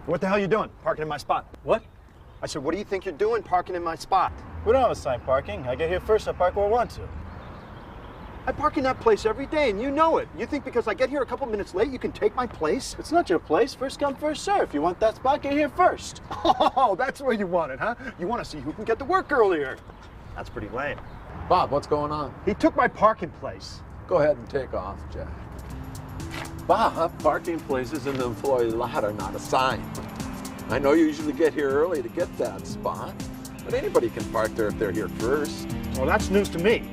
What the hell are you doing, parking in my spot? What? I said, what do you think you're doing, parking in my spot? We don't have assigned parking. I get here first, I park where I want to. I park in that place every day, and you know it. You think because I get here a couple minutes late, you can take my place? It's not your place. First come, first serve. If you want that spot, get here first. Oh, that's where you want it, huh? You want to see who can get to work earlier. That's pretty lame. Bob, what's going on? He took my parking place. Go ahead and take off, Jack. Bob, parking places in the employee lot are not assigned. I know you usually get here early to get that spot, but anybody can park there if they're here first. Well, that's news to me.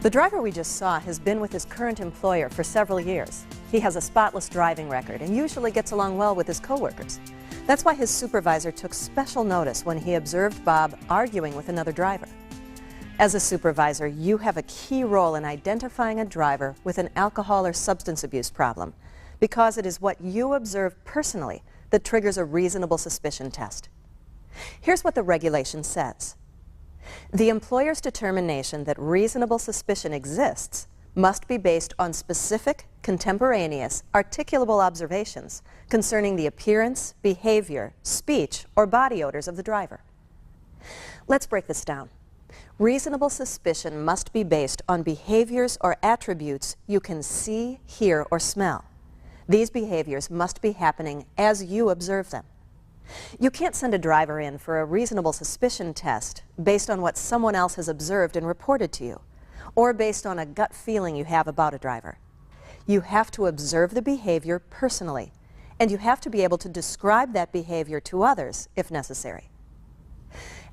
The driver we just saw has been with his current employer for several years. He has a spotless driving record and usually gets along well with his coworkers. That's why his supervisor took special notice when he observed Bob arguing with another driver. As a supervisor, you have a key role in identifying a driver with an alcohol or substance abuse problem, because it is what you observe personally that triggers a reasonable suspicion test. Here's what the regulation says. The employer's determination that reasonable suspicion exists must be based on specific, contemporaneous, articulable observations concerning the appearance, behavior, speech, or body odors of the driver. Let's break this down. Reasonable suspicion must be based on behaviors or attributes you can see, hear, or smell. These behaviors must be happening as you observe them. You can't send a driver in for a reasonable suspicion test based on what someone else has observed and reported to you, or based on a gut feeling you have about a driver. You have to observe the behavior personally, and you have to be able to describe that behavior to others if necessary.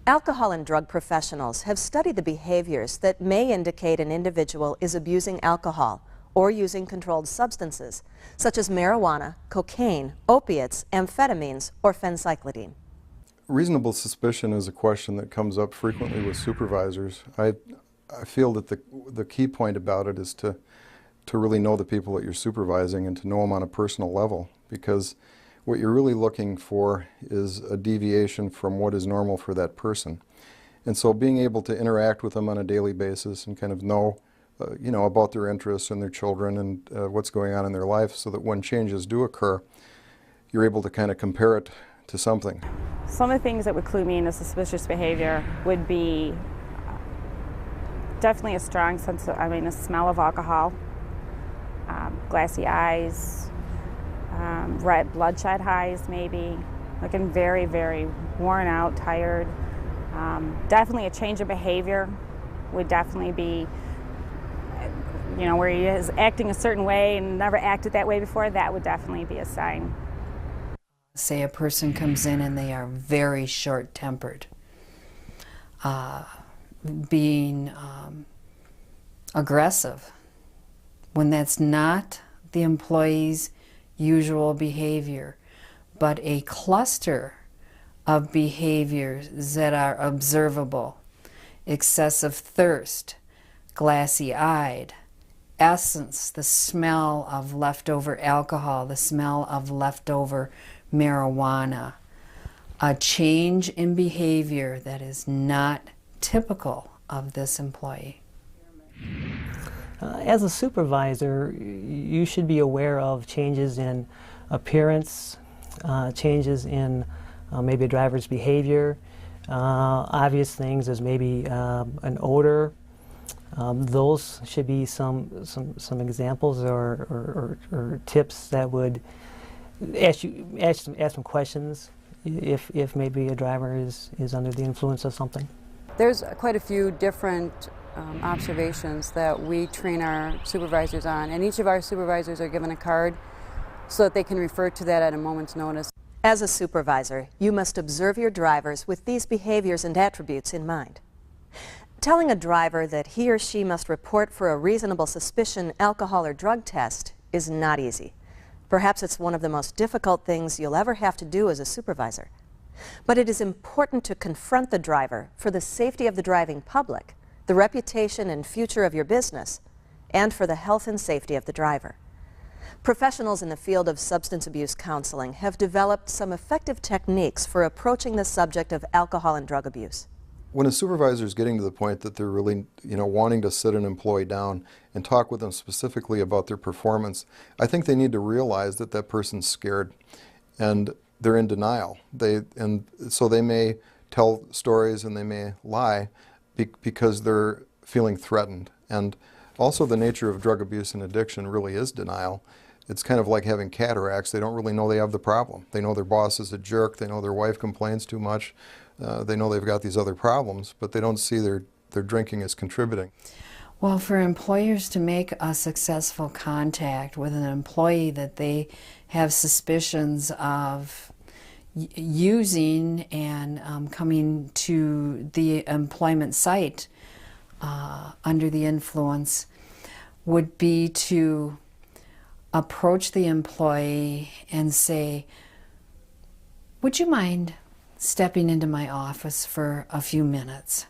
Alcohol and drug professionals have studied the behaviors that may indicate an individual is abusing alcohol or using controlled substances, such as marijuana, cocaine, opiates, amphetamines, or phencyclidine. Reasonable suspicion is a question that comes up frequently with supervisors. I feel that the key point about it is to really know the people that you're supervising and to know them on a personal level, because what you're really looking for is a deviation from what is normal for that person. And so being able to interact with them on a daily basis and kind of know about their interests and their children and what's going on in their life, so that when changes do occur, you're able to kind of compare it to something. Some of the things that would clue me into suspicious behavior would be definitely a strong sense of, a smell of alcohol, glassy eyes, red bloodshot eyes maybe, looking very, very worn out, tired. Definitely a change of behavior would definitely be, where he is acting a certain way and never acted that way before. That would definitely be a sign. Say a person comes in and they are very short-tempered, being aggressive, when that's not the employee's usual behavior, but a cluster of behaviors that are observable: excessive thirst, glassy-eyed, essence, the smell of leftover alcohol, the smell of leftover marijuana, a change in behavior that is not typical of this employee. As a supervisor, you should be aware of changes in appearance, changes in maybe a driver's behavior, obvious things as maybe an odor. Those should be some examples or tips that would ask some questions if maybe a driver is under the influence of something. There's quite a few different observations that we train our supervisors on, and each of our supervisors are given a card so that they can refer to that at a moment's notice. As a supervisor, you must observe your drivers with these behaviors and attributes in mind. Telling a driver that he or she must report for a reasonable suspicion alcohol or drug test is not easy. Perhaps it's one of the most difficult things you'll ever have to do as a supervisor. But it is important to confront the driver for the safety of the driving public, the reputation and future of your business, and for the health and safety of the driver. Professionals in the field of substance abuse counseling have developed some effective techniques for approaching the subject of alcohol and drug abuse. When a supervisor is getting to the point that they're really, wanting to sit an employee down and talk with them specifically about their performance, I think they need to realize that that person's scared and they're in denial. So they may tell stories and they may lie because they're feeling threatened. And also the nature of drug abuse and addiction really is denial. It's kind of like having cataracts. They don't really know they have the problem. They know their boss is a jerk. They know their wife complains too much. They know they've got these other problems, but they don't see their drinking as contributing. Well, for employers to make a successful contact with an employee that they have suspicions of using and coming to the employment site under the influence would be to approach the employee and say, would you mind stepping into my office for a few minutes?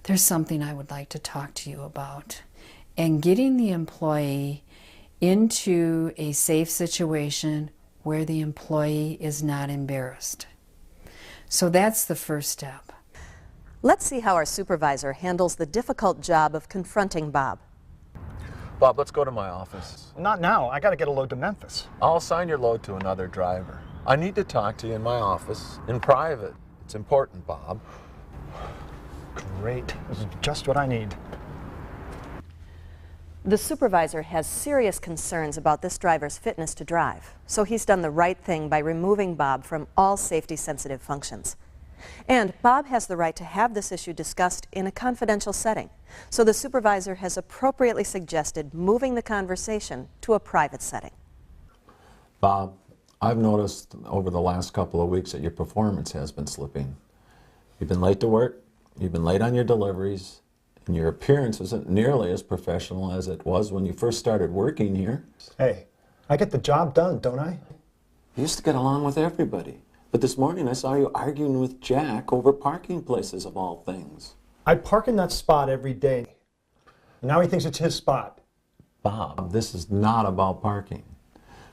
There's something I would like to talk to you about. And getting the employee into a safe situation where the employee is not embarrassed. So that's the first step. Let's see how our supervisor handles the difficult job of confronting Bob. Bob, let's go to my office. Not now. I got to get a load to Memphis. I'll assign your load to another driver. I need to talk to you in my office, in private. It's important, Bob. Great. This is just what I need. The supervisor has serious concerns about this driver's fitness to drive, so he's done the right thing by removing Bob from all safety-sensitive functions. And Bob has the right to have this issue discussed in a confidential setting, so the supervisor has appropriately suggested moving the conversation to a private setting. Bob, I've noticed over the last couple of weeks that your performance has been slipping. You've been late to work, you've been late on your deliveries, and your appearance isn't nearly as professional as it was when you first started working here. Hey, I get the job done, don't I? You used to get along with everybody. But this morning I saw you arguing with Jack over parking places of all things. I park in that spot every day. Now he thinks it's his spot. Bob, this is not about parking.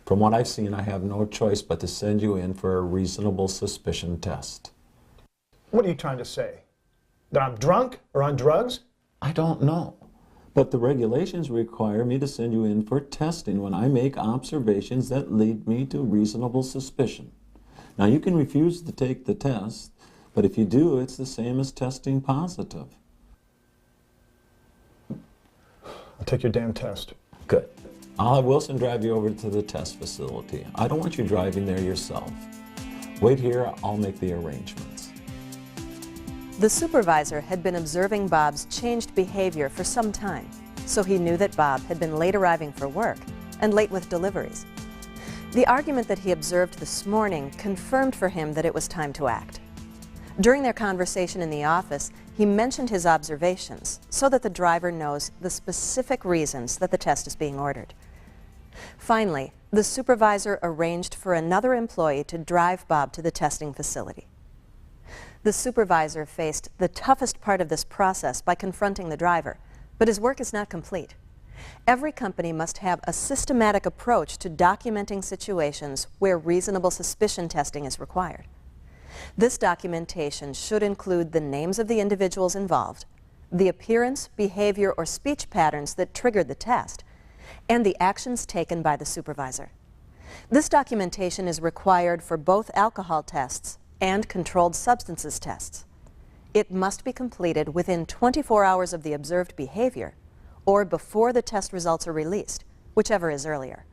From what I've seen, I have no choice but to send you in for a reasonable suspicion test. What are you trying to say? That I'm drunk or on drugs? I don't know. But the regulations require me to send you in for testing when I make observations that lead me to reasonable suspicion. Now, you can refuse to take the test, but if you do, it's the same as testing positive. I'll take your damn test. Good. I'll have Wilson drive you over to the test facility. I don't want you driving there yourself. Wait here, I'll make the arrangements. The supervisor had been observing Bob's changed behavior for some time, so he knew that Bob had been late arriving for work and late with deliveries. The argument that he observed this morning confirmed for him that it was time to act. During their conversation in the office, he mentioned his observations so that the driver knows the specific reasons that the test is being ordered. Finally, the supervisor arranged for another employee to drive Bob to the testing facility. The supervisor faced the toughest part of this process by confronting the driver, but his work is not complete. Every company must have a systematic approach to documenting situations where reasonable suspicion testing is required. This documentation should include the names of the individuals involved, the appearance, behavior, or speech patterns that triggered the test, and the actions taken by the supervisor. This documentation is required for both alcohol tests and controlled substances tests. It must be completed within 24 hours of the observed behavior or before the test results are released, whichever is earlier.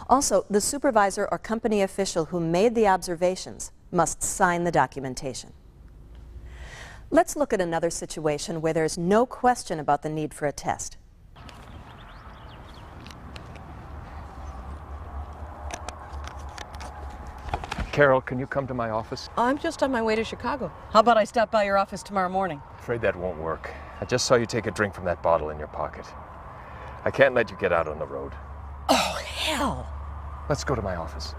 Also, the supervisor or company official who made the observations must sign the documentation. Let's look at another situation where there's no question about the need for a test. Carol, can you come to my office? I'm just on my way to Chicago. How about I stop by your office tomorrow morning? Afraid that won't work. I just saw you take a drink from that bottle in your pocket. I can't let you get out on the road. Oh, hell! Let's go to my office.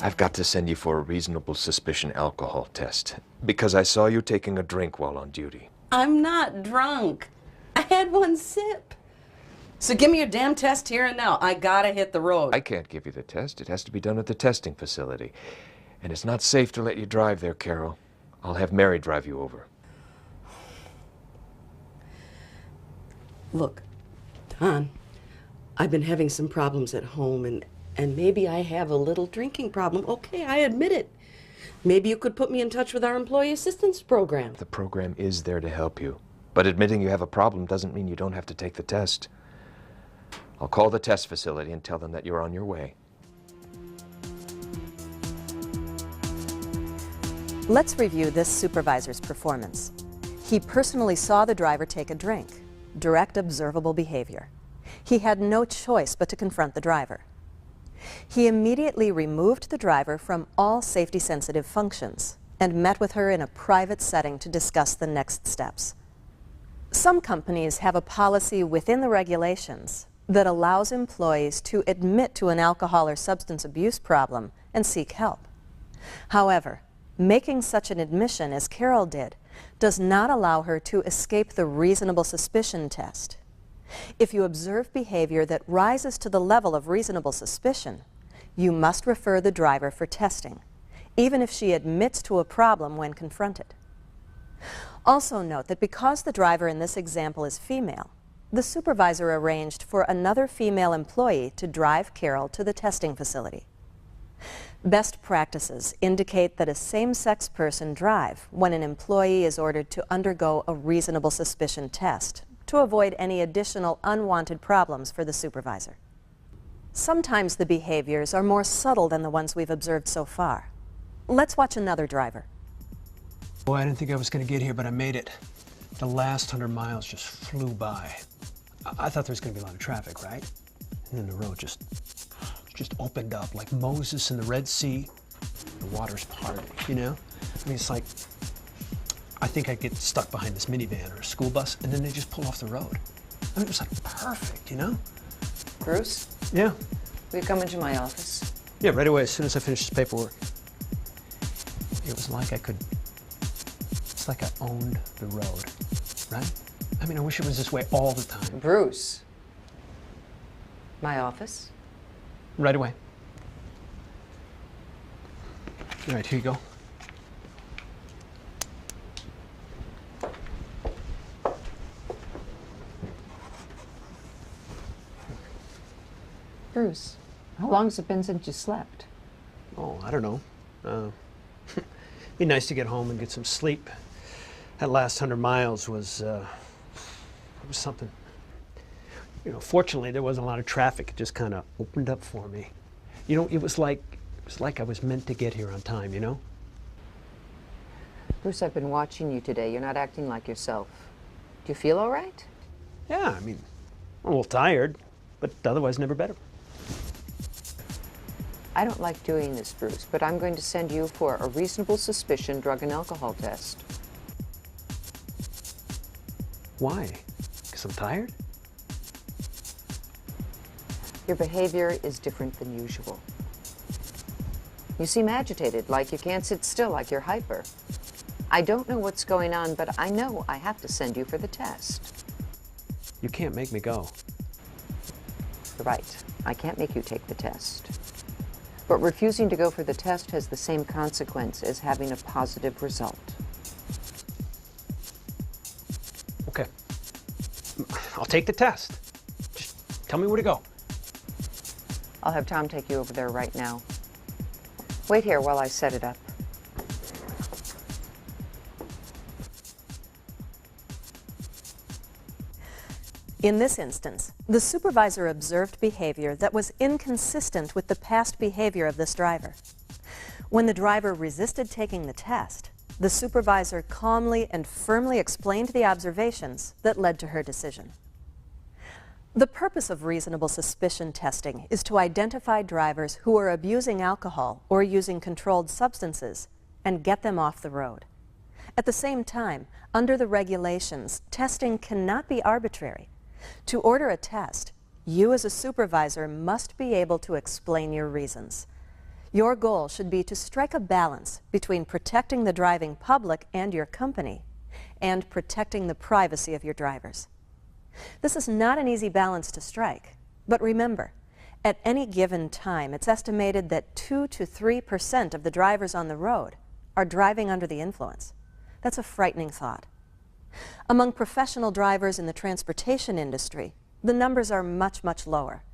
I've got to send you for a reasonable suspicion alcohol test because I saw you taking a drink while on duty. I'm not drunk. I had one sip. So give me your damn test here and now. I gotta hit the road. I can't give you the test. It has to be done at the testing facility. And it's not safe to let you drive there, Carol. I'll have Mary drive you over. Look, Don, I've been having some problems at home and maybe I have a little drinking problem. Okay, I admit it. Maybe you could put me in touch with our employee assistance program. The program is there to help you. But admitting you have a problem doesn't mean you don't have to take the test. I'll call the test facility and tell them that you're on your way. Let's review this supervisor's performance. He personally saw the driver take a drink. Direct observable behavior. He had no choice but to confront the driver. He immediately removed the driver from all safety-sensitive functions and met with her in a private setting to discuss the next steps. Some companies have a policy within the regulations that allows employees to admit to an alcohol or substance abuse problem and seek help. However, making such an admission as Carol did does not allow her to escape the reasonable suspicion test. If you observe behavior that rises to the level of reasonable suspicion, you must refer the driver for testing, even if she admits to a problem when confronted. Also note that because the driver in this example is female, the supervisor arranged for another female employee to drive Carol to the testing facility. Best practices indicate that a same-sex person drive when an employee is ordered to undergo a reasonable suspicion test to avoid any additional unwanted problems for the supervisor. Sometimes the behaviors are more subtle than the ones we've observed so far. Let's watch another driver. Boy, I didn't think I was going to get here, but I made it. The last 100 miles just flew by. I thought there was going to be a lot of traffic, right? And then the road just opened up like Moses in the Red Sea. The water's parted, you know? I mean, it's like, I think I'd get stuck behind this minivan or a school bus, and then they just pull off the road. I mean, it was like perfect, you know? Bruce? Yeah. Will you come into my office? Yeah, right away, as soon as I finish this paperwork. It was like it's like I owned the road, right? I mean, I wish it was this way all the time. Bruce? My office? Right away. All right, here you go. Bruce, how long has it been since you slept? Oh, I don't know. Be nice to get home and get some sleep. That last 100 miles was something. You know, fortunately, there wasn't a lot of traffic. It just kind of opened up for me. You know, it was like I was meant to get here on time, you know? Bruce, I've been watching you today. You're not acting like yourself. Do you feel all right? Yeah, I mean, I'm a little tired, but otherwise never better. I don't like doing this, Bruce, but I'm going to send you for a reasonable suspicion drug and alcohol test. Why? Because I'm tired? Your behavior is different than usual. You seem agitated, like you can't sit still, like you're hyper. I don't know what's going on, but I know I have to send you for the test. You can't make me go. Right. I can't make you take the test. But refusing to go for the test has the same consequence as having a positive result. Okay. I'll take the test. Just tell me where to go. I'll have Tom take you over there right now. Wait here while I set it up. In this instance, the supervisor observed behavior that was inconsistent with the past behavior of this driver. When the driver resisted taking the test, the supervisor calmly and firmly explained the observations that led to her decision. The purpose of reasonable suspicion testing is to identify drivers who are abusing alcohol or using controlled substances and get them off the road. At the same time, under the regulations, testing cannot be arbitrary. To order a test, you as a supervisor must be able to explain your reasons. Your goal should be to strike a balance between protecting the driving public and your company and protecting the privacy of your drivers. This is not an easy balance to strike, but remember, at any given time, it's estimated that 2 to 3% of the drivers on the road are driving under the influence. That's a frightening thought. Among professional drivers in the transportation industry, the numbers are much, much lower.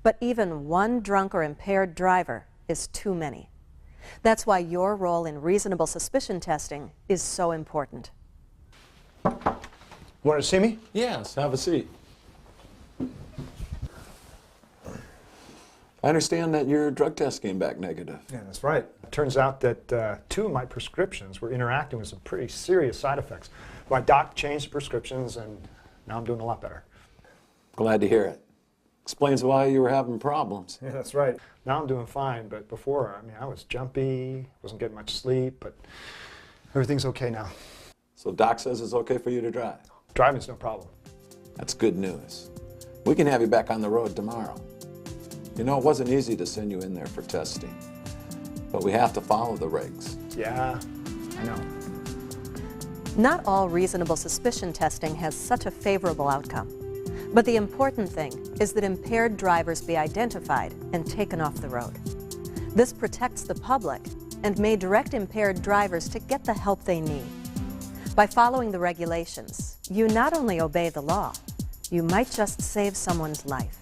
But even one drunk or impaired driver is too many. That's why your role in reasonable suspicion testing is so important. Want to see me? Yes, have a seat. I understand that your drug test came back negative. Yeah, that's right. It turns out that 2 of my prescriptions were interacting with some pretty serious side effects. My doc changed the prescriptions, and now I'm doing a lot better. Glad to hear it. Explains why you were having problems. Yeah, that's right. Now I'm doing fine, but before, I mean, I was jumpy, wasn't getting much sleep, but everything's okay now. So Doc says it's okay for you to drive? Driving's no problem. That's good news. We can have you back on the road tomorrow. You know, it wasn't easy to send you in there for testing, but we have to follow the regs. Yeah, I know. Not all reasonable suspicion testing has such a favorable outcome. But the important thing is that impaired drivers be identified and taken off the road. This protects the public and may direct impaired drivers to get the help they need. By following the regulations, you not only obey the law, you might just save someone's life.